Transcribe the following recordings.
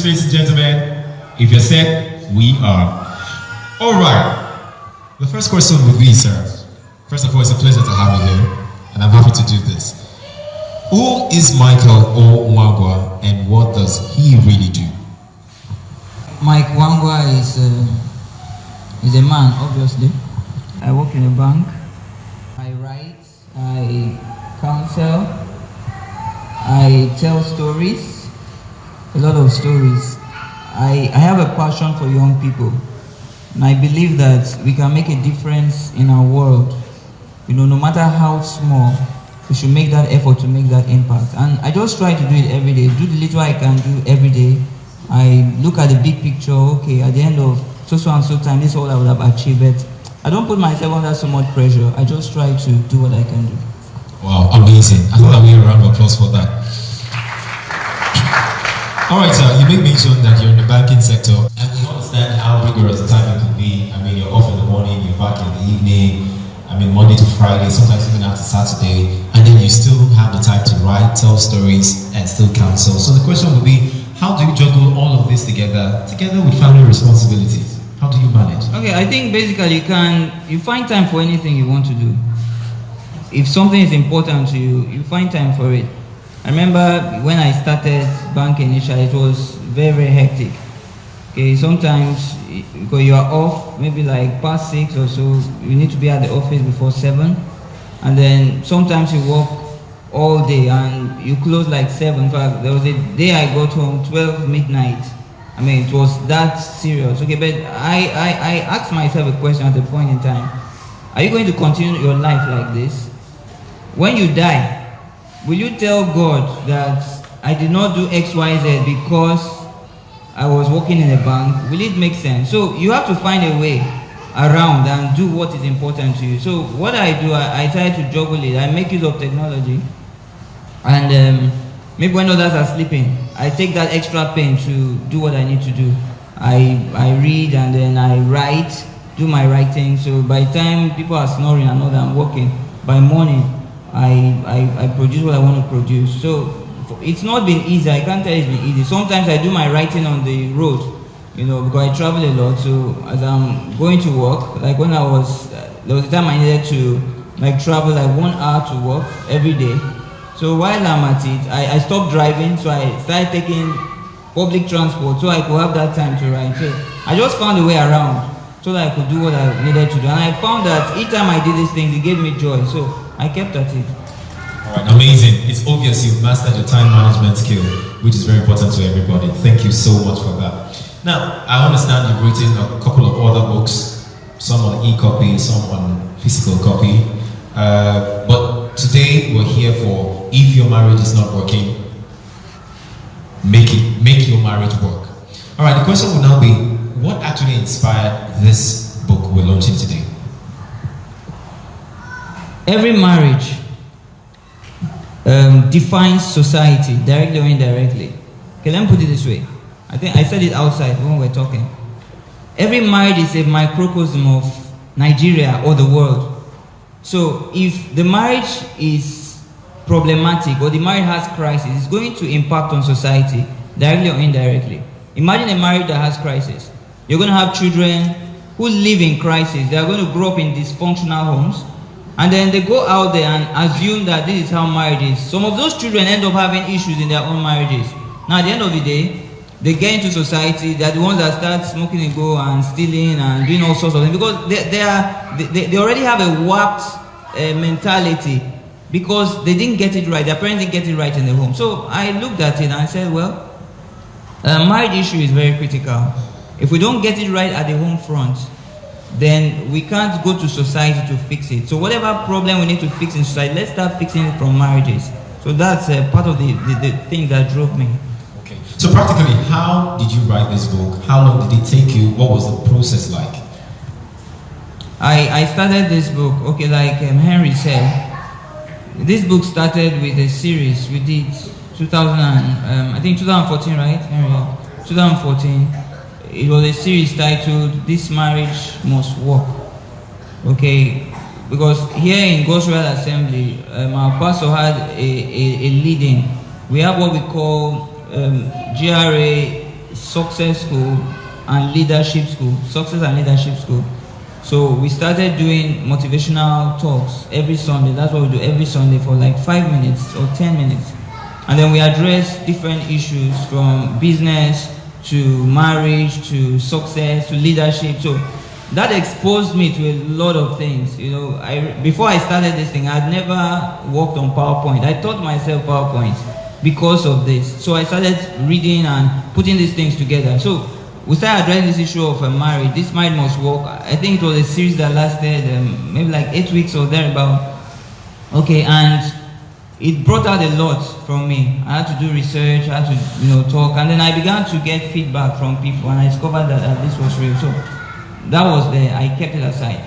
English, ladies and gentlemen? If you're set, we are. Alright. The first question will be, sir. First of all, it's a pleasure to have you here, and I'm happy to do this. Who is Michael Onwangwa, and what does he really do? Mike Wangwa is a man, obviously. I work in a bank. I write, I counsel, I tell stories, a lot of stories. I have a passion for young people, and I believe that we can make a difference in our world. You know, no matter how small, we should make that effort to make that impact. And I just try to do it every day, do the little I can do every day. I look at the big picture, okay, at the end of so and so time, this is all I would have achieved. But I don't put myself under so much pressure. I just try to do what I can do. Wow, amazing. I thought I'd give a round of applause for that. All right, sir, you made mention that you're in the banking sector, and we understand how rigorous the timing can be. I mean, you're off in the morning, you're back in the evening, I mean, Monday to Friday, sometimes even after Saturday, and then you still have the time to write, tell stories, and still counsel. So the question would be, how do you juggle all of this together with family responsibilities? How do you manage? Okay, I think basically you find time for anything you want to do. If something is important to you, you find time for it. I remember when I started banking initially, it was very, very hectic. Okay, sometimes because you are off, maybe like past 6 or so, you need to be at the office before 7. And then sometimes you work all day and you close like 7. In fact, there was a day I got home 12 midnight. I mean, it was that serious. Okay, but I asked myself a question at a point in time. Are you going to continue your life like this? When you die, will you tell God that I did not do X, Y, Z because I was working in a bank? Will it make sense? So you have to find a way around and do what is important to you. So what I do, I try to juggle it. I make use of technology. And maybe when others are sleeping, I take that extra pen to do what I need to do. I read and then I write, do my writing. So by the time people are snoring, I know that I'm working. By morning, I produce what I want to produce. So it's not been easy. I can't tell you it's been easy. Sometimes I do my writing on the road, you know, because I travel a lot. So as I'm going to work, like when there was a time I needed to like travel like 1 hour to work every day. So while I'm at it, I stopped driving, so I started taking public transport so I could have that time to write. So I just found a way around so that I could do what I needed to do. And I found that each time I did these things, it gave me joy. So I kept at it. All right, amazing. It's obvious you've mastered your time management skill, which is very important to everybody. Thank you so much for that. Now, I understand you've written a couple of other books, some on e-copy, some on physical copy. But today we're here for if your marriage is not working, make your marriage work. All right, the question will now be, what actually inspired this book we're launching today? Every marriage defines society, directly or indirectly. Okay, let me put it this way. I think I said it outside when we were talking. Every marriage is a microcosm of Nigeria or the world. So if the marriage is problematic or the marriage has crisis, it's going to impact on society, directly or indirectly. Imagine a marriage that has crisis. You're going to have children who live in crisis. They are going to grow up in dysfunctional homes. And then they go out there and assume that this is how marriage is. Some of those children end up having issues in their own marriages. Now at the end of the day, they get into society. They're the ones that start smoking and go and stealing and doing all sorts of things because they already have a warped mentality because they didn't get it right. Their parents didn't get it right in the home. So I looked at it and I said, well, marriage issue is very critical. If we don't get it right at the home front, then we can't go to society to fix it. So whatever problem we need to fix in society, let's start fixing it from marriages. So that's part of the thing that drove me. Okay. So practically, how did you write this book? How long did it take you? What was the process like? I started this book, okay, like Henry said, this book started with a series we did 2014, right, Henry? 2014. It was a series titled This Marriage Must Work. Okay, because here in God's Royal Assembly, our pastor had a leading. We have what we call GRA success school and leadership school, success and leadership school. So we started doing motivational talks every Sunday. That's what we do every Sunday for like 5 minutes or 10 minutes. And then we address different issues from business to marriage to success to leadership. So that exposed me to a lot of things. Before I started this thing, I'd never worked on PowerPoint. I taught myself PowerPoint because of this. So I started reading and putting these things together. So we started addressing this issue of marriage. This Marriage Must Work. I think it was a series that lasted maybe like 8 weeks or thereabout. Okay, and it brought out a lot from me. I had to do research, I had to talk, and then I began to get feedback from people, and I discovered that this was real. So that was there. I kept it aside.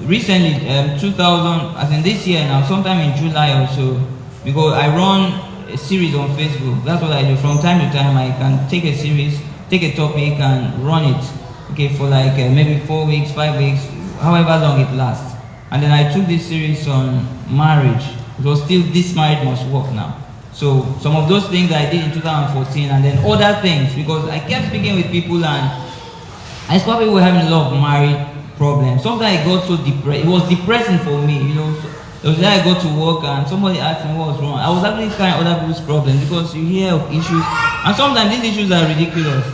Recently, 2000, as in this year now, sometime in July or so, because I run a series on Facebook. That's what I do. From time to time, I can take a series, take a topic, and run it. Okay, for like maybe 4 weeks, 5 weeks, however long it lasts. And then I took this series on marriage. It was still This Marriage Must Work now. So some of those things I did in 2014, and then other things, because I kept speaking with people and I discovered people were having a lot of marriage problems. Sometimes I got so depressed. It was depressing for me, There was a day I got to work and somebody asked me what was wrong. I was actually carrying other people's problems because you hear of issues, and sometimes these issues are ridiculous,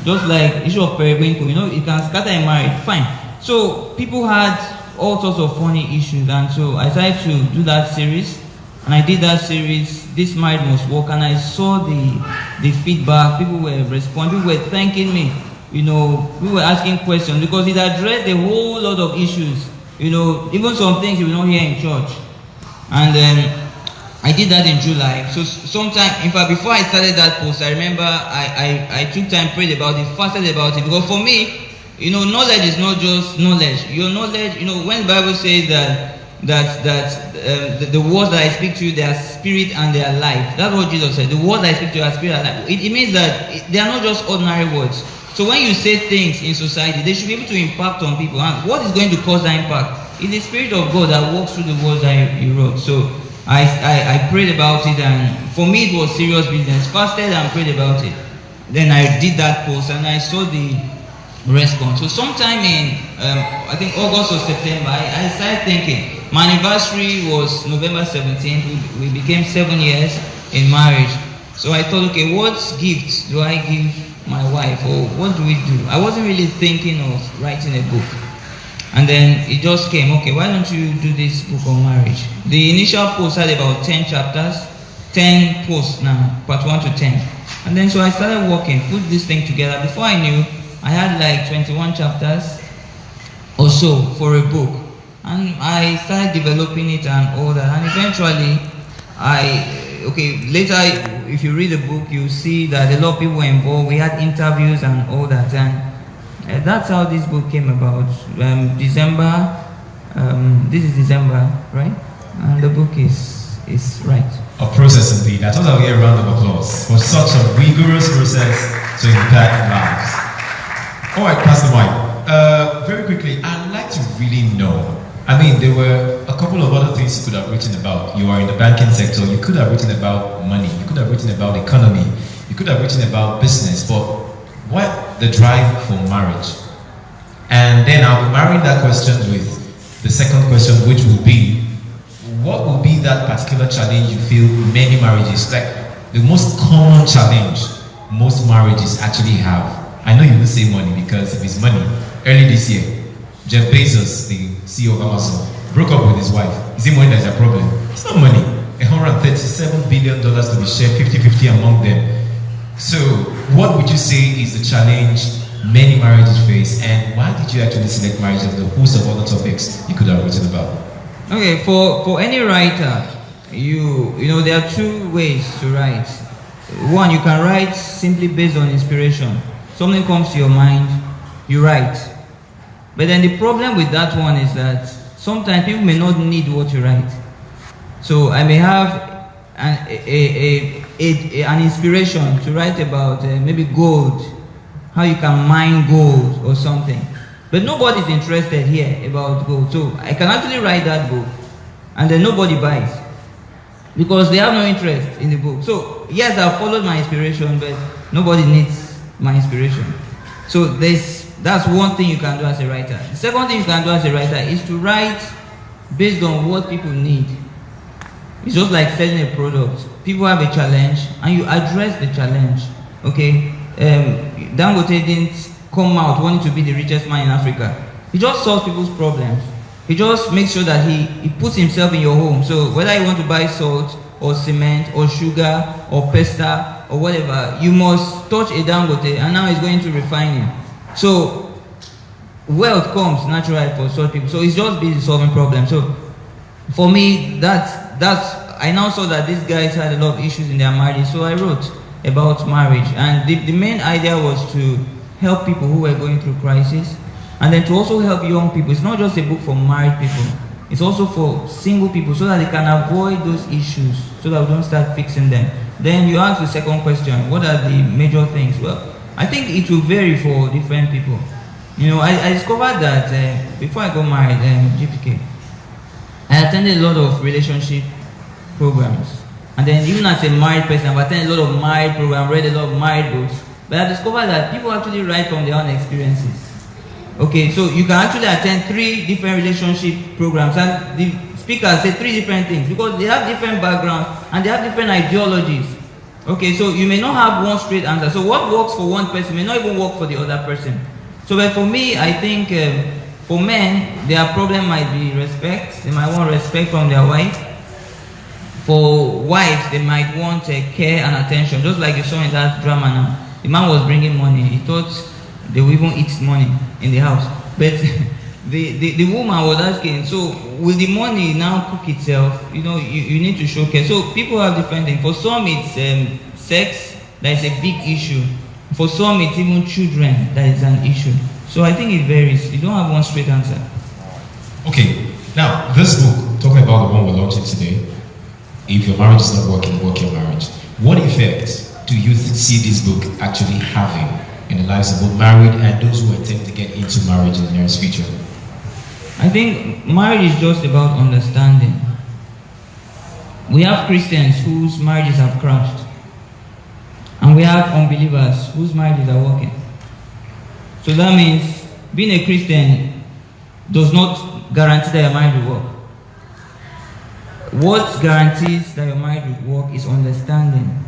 just like issue of periwinkle, it can scatter a marriage, fine. So people had all sorts of funny issues, and so I decided to do that series, and I did that series, This Marriage Must Work, and I saw the feedback. People were responding, people were thanking me, we were asking questions because it addressed a whole lot of issues, even some things you will not hear in church. And I did that in July. So sometime, in fact, before I started that post, I remember I took time, prayed about it, fasted about it, because for me, knowledge is not just knowledge. Your knowledge, when the Bible says that the words that I speak to you, they are spirit and they are life. That's what Jesus said. The words that I speak to you are spirit and life. It means that they are not just ordinary words. So when you say things in society, they should be able to impact on people. And what is going to cause that impact? It's the Spirit of God that walks through the words that you wrote. So I prayed about it, and for me it was serious business. Fasted and prayed about it. Then I did that post and I saw the response. So sometime in I think August or September, I started thinking. My anniversary was November 17th. We became 7 years in marriage. So I thought, okay, what gift do I give my wife, or what do we do? I wasn't really thinking of writing a book. And then it just came, okay, why don't you do this book on marriage? The initial post had about 10 chapters, 10 posts now, part 1 to 10. And then so I started working, put this thing together. Before I knew, I had like 21 chapters or so for a book. And I started developing it and all that. And eventually, later, if you read the book, you see that a lot of people were involved. We had interviews and all that. And that's how this book came about. December, this is December, right? And the book is right. A process indeed. I thought I'll get a round of applause for such a rigorous process to impact lives. All right, Pastor Mike. Very quickly, I'd like to really know. There were a couple of other things you could have written about. You are in the banking sector. You could have written about money. You could have written about economy. You could have written about business. But what the drive for marriage? And then I'll be marrying that question with the second question, which will be, what will be that particular challenge you feel many marriages, like the most common challenge most marriages actually have? I know you will say money, because if it's money, early this year, Jeff Bezos, the CEO of Amazon, broke up with his wife. Is it money that's a problem? It's not money. $137 billion to be shared 50-50 among them. So, what would you say is the challenge many marriages face, and why did you actually select marriage of the host of other topics you could have written about? Okay, for any writer, there are two ways to write. One, you can write simply based on inspiration. Something comes to your mind, you write. But then the problem with that one is that sometimes people may not need what you write. So I may have an inspiration to write about maybe gold, how you can mine gold or something. But nobody's interested here about gold. So I can actually write that book and then nobody buys because they have no interest in the book. So yes, I followed my inspiration, but nobody needs my inspiration. So that's one thing you can do as a writer. The second thing you can do as a writer is to write based on what people need. It's just like selling a product. People have a challenge and you address the challenge. Okay? Dangote didn't come out wanting to be the richest man in Africa. He just solves people's problems. He just makes sure that he puts himself in your home. So whether you want to buy salt or cement or sugar or pasta or whatever, you must touch a Dangote and now he's going to refine it. So wealth comes naturally for such people. So it's just busy solving problems. So for me, that's I now saw that these guys had a lot of issues in their marriage. So I wrote about marriage. And the main idea was to help people who were going through crisis. And then to also help young people. It's not just a book for married people. It's also for single people so that they can avoid those issues, so that we don't start fixing them. Then you ask the second question, what are the major things? Well, I think it will vary for different people. You know, I discovered that before I got married, GPK, I attended a lot of relationship programs. And then even as a married person, I've attended a lot of married programs, read a lot of married books. But I discovered that people actually write from their own experiences. Okay, so you can actually attend 3 different relationship programs and the speakers say 3 different things because they have different backgrounds and they have different ideologies. Okay, so you may not have one straight answer. So what works for one person may not even work for the other person. So but for me, I think for men, their problem might be respect. They might want respect from their wife. For wives, they might want care and attention, just like you saw in that drama now. The man was bringing money. He thought they will even eat money in the house. But the woman was asking, so will the money now cook itself? You know, you need to show care. So people have different things. For some, it's sex that is a big issue. For some, it's even children that is an issue. So I think it varies. You don't have one straight answer. Okay, now this book, talking about the one we're launching today, if your marriage is not working, work your marriage. What effect do you see this book actually having in the lives of both married and those who intend to get into marriage in the nearest future? I think marriage is just about understanding. We have Christians whose marriages have crashed. And we have unbelievers whose marriages are working. So that means being a Christian does not guarantee that your marriage will work. What guarantees that your marriage will work is understanding.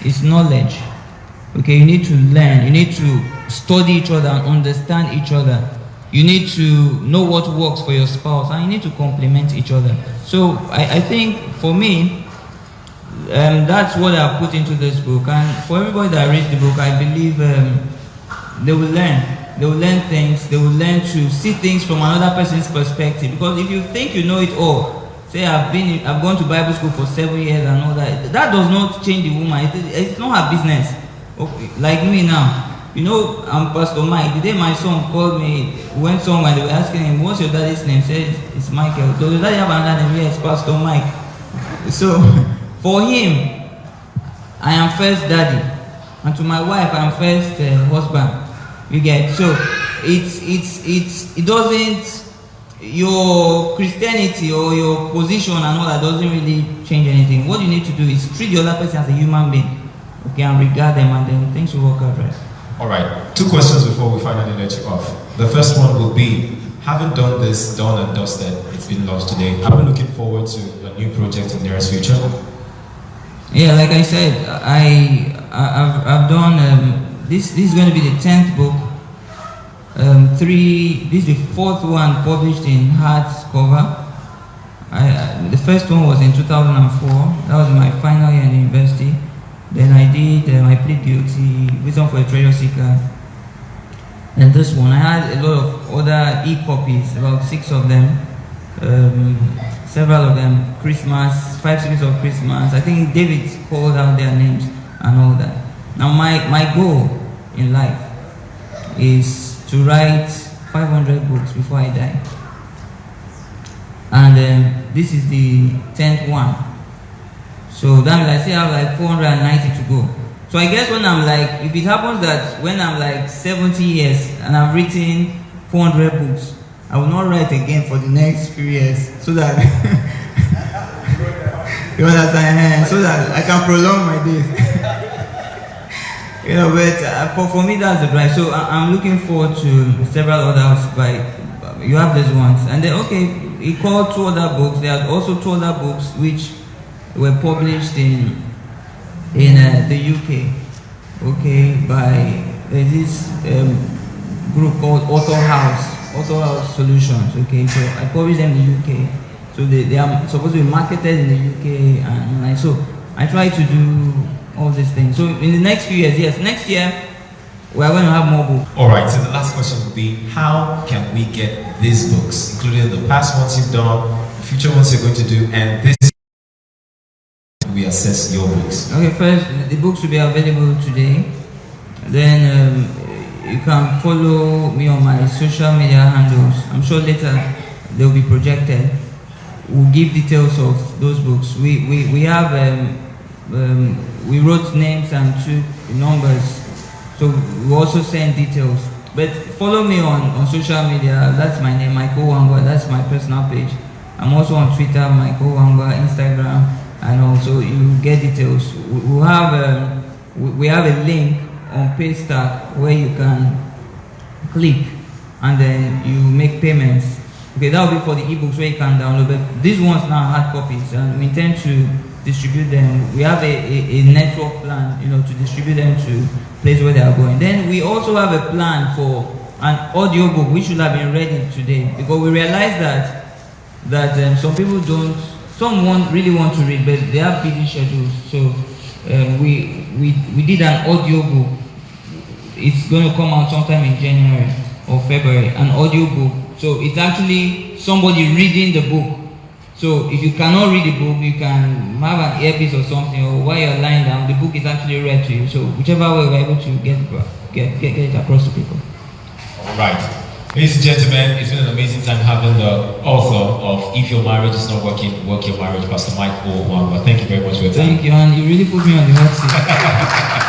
It's knowledge. Okay, you need to learn. You need to study each other and understand each other. You need to know what works for your spouse and you need to complement each other. So I think for me, that's what I put into this book. And for everybody that reads the book, I believe they will learn. They will learn things. They will learn to see things from another person's perspective. Because if you think you know it all, say I've gone to Bible school for 7 years and all that, that does not change the woman. It's not her business. Okay. Like me now, you know, I'm Pastor Mike. The day my son called me, went somewhere, they were asking him, what's your daddy's name? He said, it's Michael. Does your daddy have another name? Yes, Pastor Mike. So, for him, I am first daddy. And to my wife, I'm first husband. You get? So, it doesn't, your Christianity or your position and all that doesn't really change anything. What you need to do is treat the other person as a human being. Okay, and regard them, and then things will work out right. All right, 2 questions before we finally let you off. The first one will be, having done this, done and dusted, it's been launched today. Are we looking forward to a new project in the nearest future? Yeah, like I said, I've done, this is going to be the 10th book. This is the 4th one published in hardcover. The first one was in 2004. That was my final year in university. Then I plead guilty, Wisdom for a Treasure Seeker. And this one, I had a lot of other e-copies, about 6 of them. Several of them, Christmas, 5 series of Christmas. I think David called out their names and all that. Now my goal in life is to write 500 books before I die. And this is the 10th one. So that means I still have like 490 to go. So I guess when I'm like, if it happens that when I'm like 70 years and I've written 400 books, I will not write again for the next few years so that you understand, so that I can prolong my days. You know, but for me that's the drive. So I'm looking forward to several others. You have these ones, and then okay, he called two other books. There are also two other books which were published in the UK. Okay, by this group called Author House Solutions. Okay, so I published them in the UK. So they are supposed to be marketed in the UK, and so I try to do all these things. So in the next few years, yes, next year we are going to have more books. All right. So the last question would be, how can we get these books, including the past ones you've done, the future ones you're going to do, and this? We assess your books. Okay, first the books will be available today. Then you can follow me on my social media handles. I'm sure later they'll be projected. We'll give details of those books. We have we wrote names and took numbers, so we also send details. But follow me on social media. That's my name, Michael Wangwa. That's my personal page. I'm also on Twitter, Michael Wangwa, Instagram, and also you get details. We have a link on Paystack where you can click and then you make payments. Okay, that will be for the ebooks where you can download. But these ones now are hard copies, and we intend to distribute them. We have a network plan, to distribute them to places where they are going. Then we also have a plan for an audio book which should have been ready today, because we realize that some people really want to read, but they have busy schedules. So we did an audio book. It's going to come out sometime in January or February, an audio book. So it's actually somebody reading the book. So if you cannot read the book, you can have an earpiece or something, or while you're lying down, the book is actually read to you. So whichever way we're able to get it across to people. All right. Ladies and gentlemen, it's been an amazing time having the author of If Your Marriage Is Not Working, Work Your Marriage, Pastor Michael Wangwa. Thank you very much for your time. Thank you, and you really put me on the hot seat.